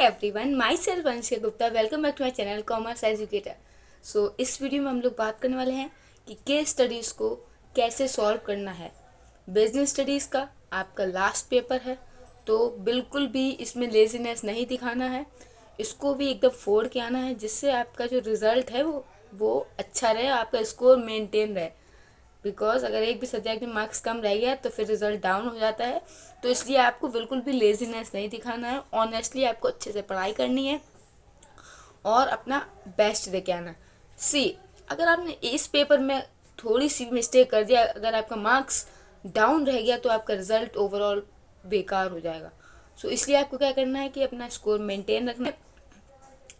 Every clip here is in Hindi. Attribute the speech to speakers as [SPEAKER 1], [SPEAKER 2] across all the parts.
[SPEAKER 1] Everyone, my self Vanshika Gupta. Welcome back to my channel commerce educator. इस वीडियो में हम लोग बात करने वाले हैं कि केस स्टडीज़ को कैसे सॉल्व करना है। बिजनेस स्टडीज़ का आपका लास्ट पेपर है, तो बिल्कुल भी इसमें लेजीनेस नहीं दिखाना है। इसको भी एकदम फोड़ के आना है, जिससे आपका जो रिज़ल्ट है वो अच्छा रहे, आपका स्कोर मेंटेन रहे। बिकॉज अगर एक भी सब्जेक्ट में मार्क्स कम रह गया तो फिर रिजल्ट डाउन हो जाता है। तो इसलिए आपको बिल्कुल भी लेजीनेस नहीं दिखाना है, ऑनेस्टली आपको अच्छे से पढ़ाई करनी है और अपना बेस्ट दे के आना। सी, अगर आपने इस पेपर में थोड़ी सी मिस्टेक कर दिया, अगर आपका मार्क्स डाउन रह गया तो आपका रिजल्ट ओवरऑल बेकार हो जाएगा। इसलिए आपको क्या करना है कि अपना स्कोर मेंटेन रखना है,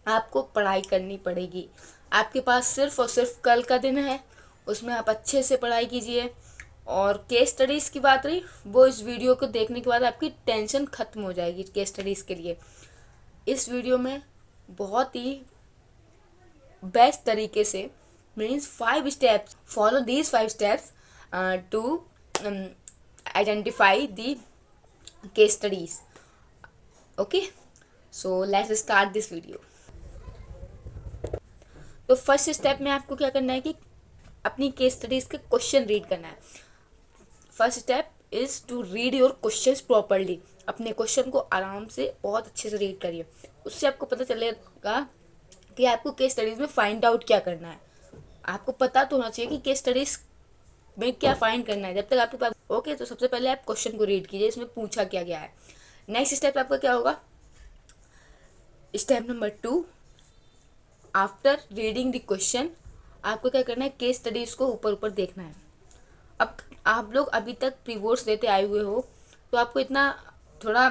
[SPEAKER 1] आपको पढ़ाई करनी पड़ेगी। आपके पास सिर्फ और सिर्फ कल का दिन है, उसमें आप अच्छे से पढ़ाई कीजिए। और केस स्टडीज़ की बात रही, वो इस वीडियो को देखने के बाद आपकी टेंशन ख़त्म हो जाएगी केस स्टडीज़ के लिए। इस वीडियो में बहुत ही बेस्ट तरीके से means 5 steps, follow these 5 steps to identify the case studies. Okay, so let's start this video. तो फर्स्ट स्टेप में आपको क्या करना है कि अपनी केस स्टडीज़ के क्वेश्चन रीड करना है। First step is to read your questions properly. अपने क्वेश्चन को आराम से बहुत अच्छे से रीड करिए, उससे आपको पता चलेगा कि आपको केस स्टडीज़ में फाइंड आउट क्या करना है। आपको पता तो होना चाहिए कि केस स्टडीज़ में क्या फाइंड करना है। जब तक आपके पास ओके, तो सबसे पहले आप क्वेश्चन को रीड कीजिए, इसमें पूछा क्या गया है। नेक्स्ट स्टेप आपका क्या होगा, step number 2, after reading the question आपको क्या करना है, केस स्टडीज़ को ऊपर ऊपर देखना है। अब आप लोग अभी तक प्री बोर्ड्स देते आए हुए हो, तो आपको इतना थोड़ा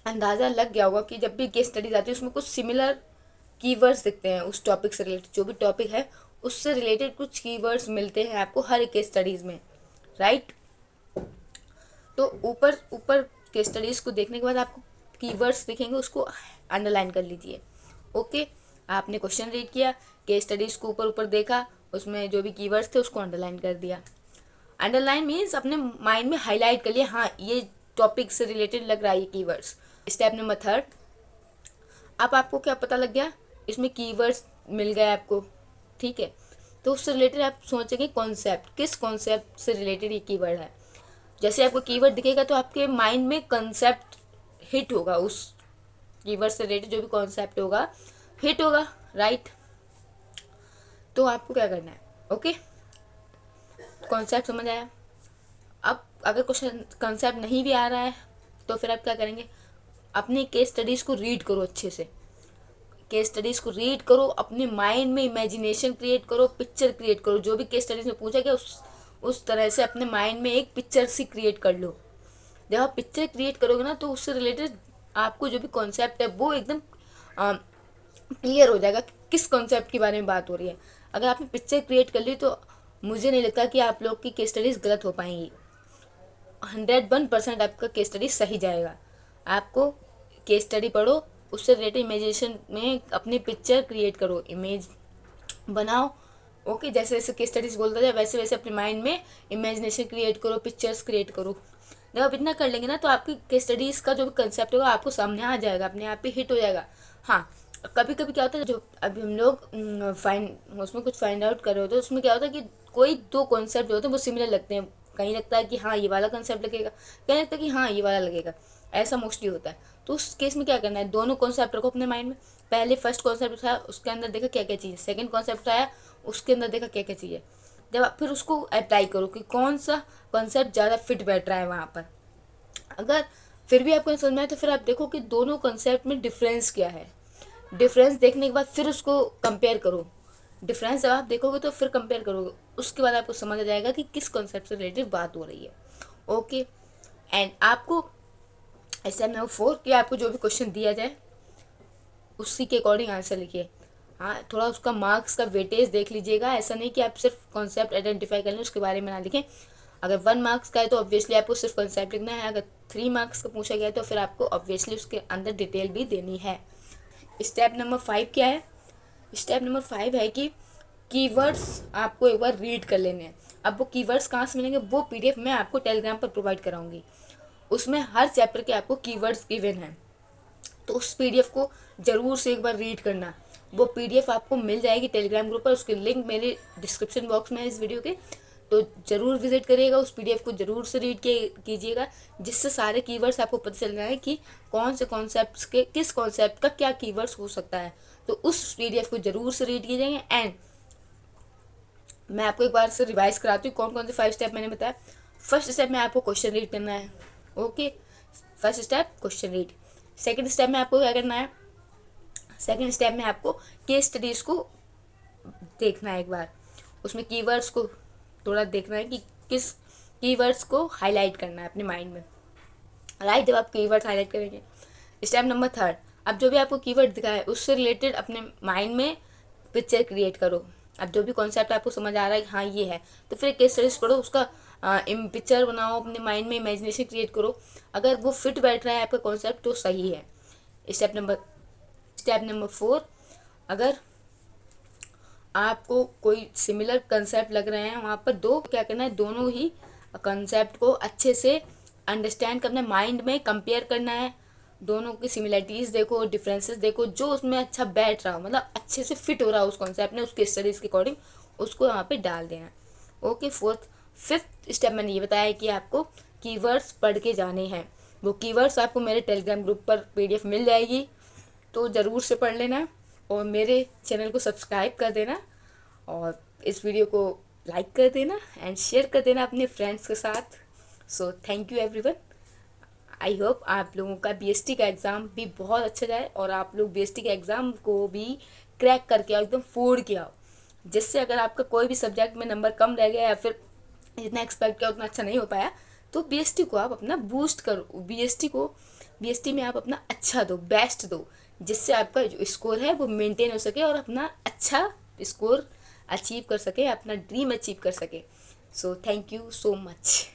[SPEAKER 1] अंदाज़ा लग गया होगा कि जब भी केस स्टडीज़ आती है उसमें कुछ सिमिलर कीवर्ड्स दिखते हैं। उस टॉपिक से रिलेटेड, जो भी टॉपिक है उससे रिलेटेड कुछ कीवर्ड्स मिलते हैं आपको हर एक केस स्टडीज़ में, राइट। तो ऊपर ऊपर केस स्टडीज़ को देखने के बाद आपको कीवर्ड्स दिखेंगे, उसको अंडरलाइन कर लीजिए। ओके, आपने क्वेश्चन रीड किया, केस स्टडीज़ को ऊपर ऊपर देखा, उसमें जो भी कीवर्ड्स थे उसको अंडरलाइन कर दिया। अंडरलाइन मीन्स अपने माइंड में हाईलाइट कर लिया, हाँ ये टॉपिक से रिलेटेड लग रहा है ये कीवर्ड्स। स्टेप नंबर 3, अब आपको क्या पता लग गया, इसमें कीवर्ड्स मिल गए आपको, ठीक है। तो उससे रिलेटेड आप सोचेंगे कॉन्सेप्ट, किस कॉन्सेप्ट से रिलेटेड ये कीवर्ड है। जैसे आपको कीवर्ड दिखेगा तो आपके माइंड में कॉन्सेप्ट हिट होगा, उस कीवर्ड से रिलेटेड जो भी कॉन्सेप्ट होगा हिट होगा, राइट। तो आपको क्या करना है, ओके, कॉन्सेप्ट समझ आया। अब अगर क्वेश्चन कॉन्सेप्ट नहीं भी आ रहा है तो फिर आप क्या करेंगे, अपनी केस स्टडीज़ को रीड करो अच्छे से। केस स्टडीज़ को रीड करो, अपने माइंड में इमेजिनेशन क्रिएट करो, पिक्चर क्रिएट करो। जो भी केस स्टडीज़ में पूछा गया उस तरह से अपने माइंड में एक पिक्चर सी क्रिएट कर लो। जब आप पिक्चर क्रिएट करोगे ना, तो उससे रिलेटेड आपको जो भी कॉन्सेप्ट है वो एकदम क्लियर हो जाएगा कि किस कॉन्सेप्ट के बारे में बात हो रही है। अगर आपने पिक्चर क्रिएट कर ली तो मुझे नहीं लगता कि आप लोग की केस स्टडीज़ गलत हो पाएंगी। 101% आपका केस स्टडी सही जाएगा। आपको केस स्टडी पढ़ो, उससे रिलेटेड इमेजिनेशन में अपनी पिक्चर क्रिएट करो, इमेज बनाओ। ओके, जैसे जैसे केस स्टडीज़ बोलता जाए वैसे वैसे अपने माइंड में इमेजिनेशन क्रिएट करो, पिक्चर्स क्रिएट करो। जब आप इतना कर लेंगे ना, तो आपकी केस स्टडीज़ का जो भी कंसेप्ट होगा आपको सामने आ जाएगा, अपने आप ही हिट हो जाएगा। हाँ, कभी कभी क्या होता है, जो अभी हम लोग उसमें कुछ फाइंड आउट कर रहे होते हैं, उसमें क्या होता है कि कोई 2 कॉन्सेप्ट जो होते हैं वो सिमिलर लगते हैं। कहीं लगता है कि हाँ ये वाला कंसेप्ट लगेगा, कहीं लगता है कि हाँ ये वाला लगेगा, ऐसा मोस्टली होता है। तो उस केस में क्या करना है, दोनों कॉन्सेप्ट रखो अपने माइंड में। पहले फर्स्ट कॉन्सेप्ट उठाया, उसके अंदर देखा क्या क्या चीज़ है, सेकेंड कॉन्सेप्ट उठाया, उसके अंदर देखा क्या क्या चीज़ है। जब आप फिर उसको अप्लाई करो कि कौन सा कॉन्सेप्ट ज़्यादा फिट बैठ रहा है वहाँ पर। अगर फिर भी आपको नहीं समझ में आए तो फिर आप देखो कि दोनों कॉन्सेप्ट में डिफरेंस क्या है। डिफरेंस देखने के बाद फिर उसको कंपेयर करो। डिफरेंस जब आप देखोगे तो फिर कंपेयर करोगे, उसके बाद आपको समझ आ जाएगा कि किस कॉन्सेप्ट से रिलेटेड बात हो रही है। ओके, एंड आपको ऐसा ना हो 4 कि आपको जो भी क्वेश्चन दिया जाए उसी के अकॉर्डिंग आंसर लिखिए। हाँ, थोड़ा उसका मार्क्स का वेटेज देख लीजिएगा। ऐसा नहीं कि आप सिर्फ कॉन्सेप्ट आइडेंटिफाई कर लें, उसके बारे में ना लिखें। अगर 1 मार्क्स का है तो ऑब्वियसली आपको सिर्फ कॉन्सेप्ट लिखना है। अगर 3 मार्क्स का पूछा गया है तो फिर आपको ऑब्वियसली उसके अंदर डिटेल भी देनी है। स्टेप नंबर 5 क्या है, स्टेप नंबर 5 है कि कीवर्ड्स आपको एक बार रीड कर लेने हैं। अब वो कीवर्ड्स कहाँ से मिलेंगे, वो पीडीएफ मैं आपको टेलीग्राम पर प्रोवाइड कराऊंगी। उसमें हर चैप्टर के आपको कीवर्ड्स गिवन हैं। तो उस पीडीएफ को ज़रूर से एक बार रीड करना। वो पीडीएफ आपको मिल जाएगी टेलीग्राम ग्रुप पर, उसकी लिंक मेरे डिस्क्रिप्शन बॉक्स में है इस वीडियो के। तो ज़रूर विजिट करिएगा, उस पीडीएफ को ज़रूर से रीड कीजिएगा, जिससे सारे कीवर्ड्स आपको पता चल जाए कि कौन से कॉन्सेप्ट्स के किस कॉन्सेप्ट का क्या कीवर्ड्स हो सकता है। तो उस पीडीएफ को ज़रूर से रीड कीजिएगा। एंड मैं आपको एक बार से रिवाइज कराती हूँ कौन कौन से 5 स्टेप मैंने बताया। फर्स्ट स्टेप में आपको क्वेश्चन रीड करना है। Okay, first step question read. Second step में आपको क्या करना है, सेकंड स्टेप में आपको केस स्टडीज़ को देखना है एक बार, उसमें कीवर्ड्स को थोड़ा देखना है कि किस कीवर्ड्स को हाईलाइट करना है अपने माइंड में। राइट, जब आप कीवर्ड्स हाईलाइट करेंगे। स्टेप नंबर 3, अब जो भी आपको कीवर्ड दिखा है उससे रिलेटेड अपने माइंड में पिक्चर क्रिएट करो। अब जो भी कॉन्सेप्ट आपको समझ आ रहा है हाँ ये है, तो फिर केस स्टडीज पढ़ो, उसका पिक्चर बनाओ, अपने माइंड में इमेजिनेशन क्रिएट करो। अगर वो फिट बैठ रहा है आपका कॉन्सेप्ट तो सही है। स्टेप नंबर 4, अगर आपको कोई सिमिलर कंसेप्ट लग रहे हैं वहाँ पर क्या करना है, दोनों ही कंसेप्ट को अच्छे से अंडरस्टैंड करना है, माइंड में कंपेयर करना है, दोनों की सिमिलरिटीज़ देखो, डिफरेंसेस देखो, जो उसमें अच्छा बैठ रहा हो, मतलब अच्छे से फिट हो रहा हो उस कॉन्सेप्ट में, उसके स्टडीज़ के अकॉर्डिंग उसको यहाँ पे डाल देना। ओके, फिफ्थ स्टेप मैंने ये बताया कि आपको कीवर्ड्स पढ़ के जाने हैं। वो कीवर्ड्स आपको मेरे टेलीग्राम ग्रुप पर पीडीएफ मिल जाएगी, तो ज़रूर से पढ़ लेना और मेरे चैनल को सब्सक्राइब कर देना और इस वीडियो को लाइक कर देना एंड शेयर कर देना अपने फ्रेंड्स के साथ। So thank you everyone. I hope आप लोगों का बीएसटी का एग्ज़ाम भी बहुत अच्छा जाए और आप लोग बीएसटी के एग्ज़ाम को भी क्रैक करके आओ, एकदम फोड़ के आओ, जिससे अगर आपका कोई भी सब्जेक्ट में नंबर कम रह गया या फिर जितना एक्सपेक्ट किया उतना अच्छा नहीं हो पाया, तो बीएसटी को आप अपना बूस्ट करो, बीएसटी में आप अपना अच्छा दो, बेस्ट दो, जिससे आपका जो स्कोर है वो मेंटेन हो सके और अपना अच्छा स्कोर अचीव कर सके, अपना ड्रीम अचीव कर सके। So thank you so much.